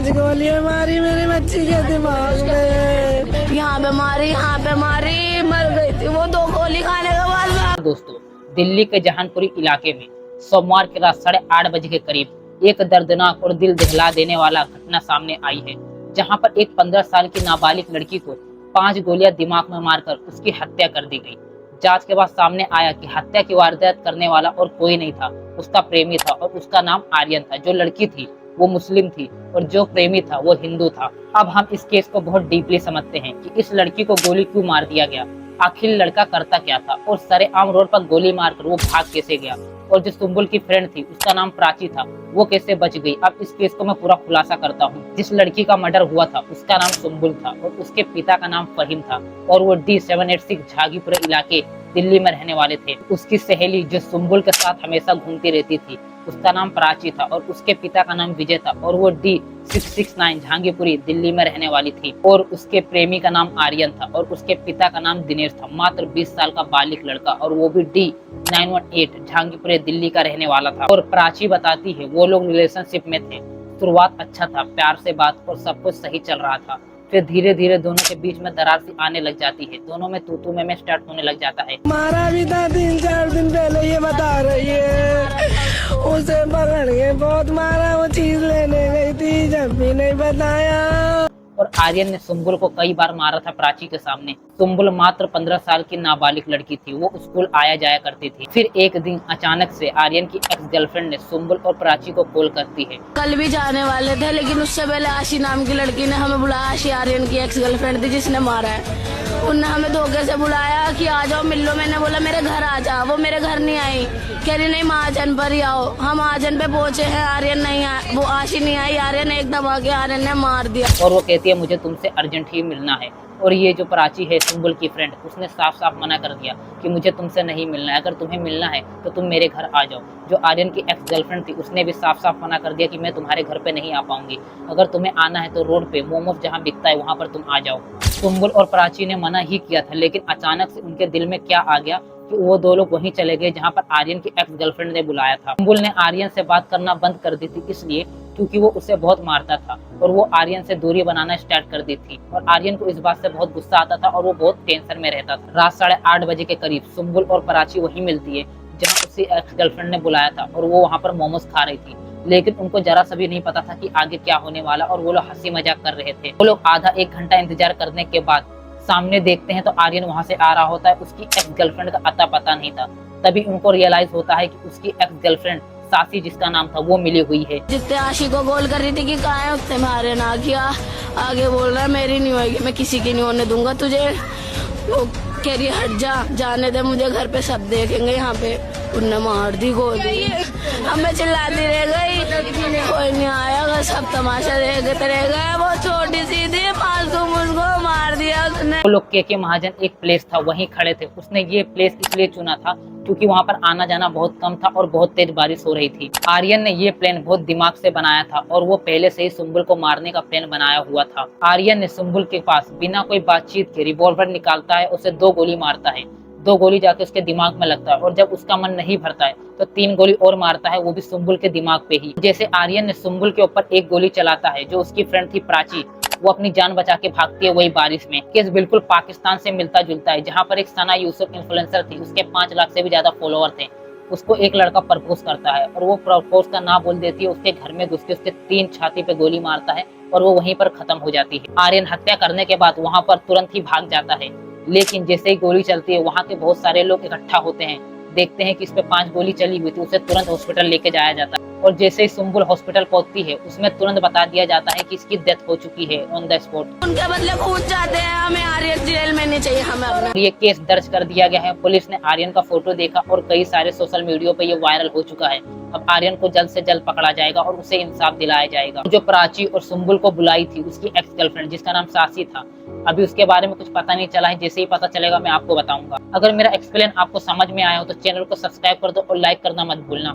5 गोलियां मारी मेरी बच्ची के दिमाग में, यहाँ पे मारी मर गई थी वो 2 गोली खाने के बाद। दोस्तों, दिल्ली के जहानपुरी इलाके में सोमवार की रात 8:30 बजे के करीब एक दर्दनाक और दिल दहला देने वाला घटना सामने आई है, जहां पर एक 15 साल की नाबालिग लड़की को 5 गोलियां दिमाग में मारकर उसकी हत्या कर दी गई। जांच के बाद सामने आया कि हत्या की वारदात करने वाला और कोई नहीं था, उसका प्रेमी था और उसका नाम आर्यन था। जो लड़की थी वो मुस्लिम थी और जो प्रेमी था वो हिंदू था। अब हम इस केस को बहुत डीपली समझते हैं कि इस लड़की को गोली क्यों मार दिया गया, आखिर लड़का करता क्या था और सरेआम रोड पर गोली मारकर वो भाग कैसे गया, और जो सुंबुल की फ्रेंड थी उसका नाम प्राची था, वो कैसे बच गई। अब इस केस को मैं पूरा खुलासा करता हूँ। जिस लड़की का मर्डर हुआ था उसका नाम सुंबुल था और उसके पिता का नाम फहीम था और वो D786 झागीपुरा इलाके दिल्ली में रहने वाले थे। उसकी सहेली जो सुंबुल के साथ हमेशा घूमती रहती थी उसका नाम प्राची था और उसके पिता का नाम विजय था और वो D669 जहांगीरपुरी दिल्ली में रहने वाली थी। और उसके प्रेमी का नाम आर्यन था और उसके पिता का नाम दिनेश था, मात्र 20 साल का बालिग लड़का, और वो भी D918 जहांगीरपुरी दिल्ली का रहने वाला था। और प्राची बताती है वो लोग रिलेशनशिप में थे। शुरुआत अच्छा था, प्यार से बात और सब कुछ सही चल रहा था। फिर धीरे धीरे दोनों के बीच में दरार सी आने लग जाती है, दोनों में तू में स्टार्ट होने लग जाता है। मारा भी था 3-4 दिन पहले, ये बता रही है। उसे पकड़ के बहुत मारा, वो चीज लेने गई थी जब भी नहीं बताया। और आर्यन ने सुंबुल को कई बार मारा था प्राची के सामने। सुंबुल मात्र 15 साल की नाबालिग लड़की थी, वो स्कूल आया जाया करती थी। फिर एक दिन अचानक से आर्यन की एक्स गर्लफ्रेंड ने सुंबुल और प्राची को कॉल करती है। कल भी जाने वाले थे लेकिन उससे पहले आशी नाम की लड़की ने हमें बुलाया। आशी आर्यन की एक्स गर्लफ्रेंड थी जिसने मारा है। उनने हमें धोखे से बुलाया कि आ जाओ मिल लो। मैंने बोला मेरे घर आ जा, वो मेरे घर नहीं आई। कह रही नहीं महाजन पर ही आओ। हम महाजन पे पहुंचे हैं, आर्यन नहीं आया, वो आशी नहीं आई। आर्यन एकदम आके आर्यन ने मार दिया। और वो कहती है मुझे तुमसे अर्जेंट ही मिलना है। और ये जो प्राची है सुंबुल की फ्रेंड, उसने साफ साफ मना कर दिया कि मुझे तुमसे नहीं मिलना है, अगर तुम्हें मिलना है तो तुम मेरे घर आ जाओ। जो आर्यन की एक्स गर्लफ्रेंड थी उसने भी साफ साफ मना कर दिया कि मैं तुम्हारे घर पे नहीं आ पाऊंगी, अगर तुम्हें आना है तो रोड पे मोमोज जहाँ बिकता है वहाँ पर तुम आ जाओ। सुंबुल और प्राची ने मना ही किया था, लेकिन अचानक से उनके दिल में क्या आ गया कि वो 2 लोग वहीं चले गए जहाँ पर आर्यन की एक्स गर्लफ्रेंड ने बुलाया था। सुंबुल ने आर्यन से बात करना बंद कर दी थी, इसलिए क्योंकि वो उसे बहुत मारता था और वो आर्यन से दूरी बनाना स्टार्ट कर दी थी। और आर्यन को इस बात से बहुत गुस्सा आता था और वो बहुत टेंशन में रहता था। रात 8:30 बजे के करीब सुंबुल और प्राची वहीं मिलती है जहाँ उसी एक्स गर्लफ्रेंड ने बुलाया था और वो वहाँ पर मोमोज खा रही थी। लेकिन उनको जरा सा भी नहीं पता था कि आगे क्या होने वाला, और वो लोग हंसी मजाक कर रहे थे। वो लोग आधा 1 घंटा इंतजार करने के बाद सामने देखते हैं तो आर्यन वहां से आ रहा होता है। उसकी एक्स गर्लफ्रेंड का अता पता नहीं था। तभी उनको रियलाइज होता है कि उसकी एक्स गर्लफ्रेंड सासी जिसका नाम था वो मिली हुई है। जितने आशी को कॉल कर रही थी कि कहाँ है, उससे मारे ना किया। आगे बोल रहा है मेरी नहीं होगी, मैं किसी की नहीं होने दूंगा तुझे। वो कह रही हट जा, जाने दे मुझे, घर पे सब देखेंगे। यहाँ पे उनने मार दी गोली। हमें चिल्लाती रह गई, कोई नहीं आया, सब तमाशा देखते रह गए। वो छोटी सी थी, फालतू मुझको मार दिया उसने। वो लोग के महाजन एक प्लेस था वहीं खड़े थे। उसने ये प्लेस इसलिए चुना था क्योंकि वहां पर आना जाना बहुत कम था और बहुत तेज बारिश हो रही थी। आर्यन ने ये प्लान बहुत दिमाग से बनाया था और वो पहले से ही सुंबुल को मारने का प्लान बनाया हुआ था। आर्यन ने सुंबुल के पास बिना कोई बातचीत के रिवॉल्वर निकालता है, उसे 2 गोली मारता है। 2 गोली जाके उसके दिमाग में लगता है और जब उसका मन नहीं भरता है तो 3 गोली और मारता है, वो भी सुंबुल के दिमाग पे ही। जैसे आर्यन ने सुंबुल के ऊपर 1 गोली चलाता है, जो उसकी फ्रेंड थी प्राची, वो अपनी जान बचा के भागती है वही बारिश में। केस बिल्कुल पाकिस्तान से मिलता जुलता है, जहाँ पर एक सना यूसुफ इन्फ्लुएंसर थी, उसके 5 लाख से भी ज्यादा फॉलोअर थे। उसको एक लड़का प्रपोज करता है और वो प्रपोज का ना बोल देती है। उसके घर में घुस के उसके 3 छाती पे गोली मारता है और वो वहीं पर खत्म हो जाती है। आर्यन हत्या करने के बाद वहां पर तुरंत ही भाग जाता है, लेकिन जैसे ही गोली चलती है वहां के बहुत सारे लोग इकट्ठा होते हैं, देखते हैं कि इस पे 5 गोली चली हुई थी, उसे तुरंत हॉस्पिटल लेके जाया जाता है। और जैसे ही सुंबुल हॉस्पिटल पहुंचती है उसमें तुरंत बता दिया जाता है कि इसकी डेथ हो चुकी है ऑन द स्पॉट। उनके बदले कूद जाते हैं, हमें आर्यन जेल में नहीं चाहिए, हमें अपना। ये केस दर्ज कर दिया गया है। पुलिस ने आर्यन का फोटो देखा और कई सारे सोशल मीडिया पे ये वायरल हो चुका है। अब आर्यन को जल्द से जल्द पकड़ा जाएगा और उसे इंसाफ दिलाया जाएगा। जो प्राची और सुंबुल को बुलाई थी उसकी एक्स गर्लफ्रेंड जिसका नाम सासी था, अभी उसके बारे में कुछ पता नहीं चला है। जैसे ही पता चलेगा मैं आपको बताऊंगा। अगर मेरा एक्सप्लेन आपको समझ में आया हो तो चैनल को सब्सक्राइब कर दो और लाइक करना मत भूलना।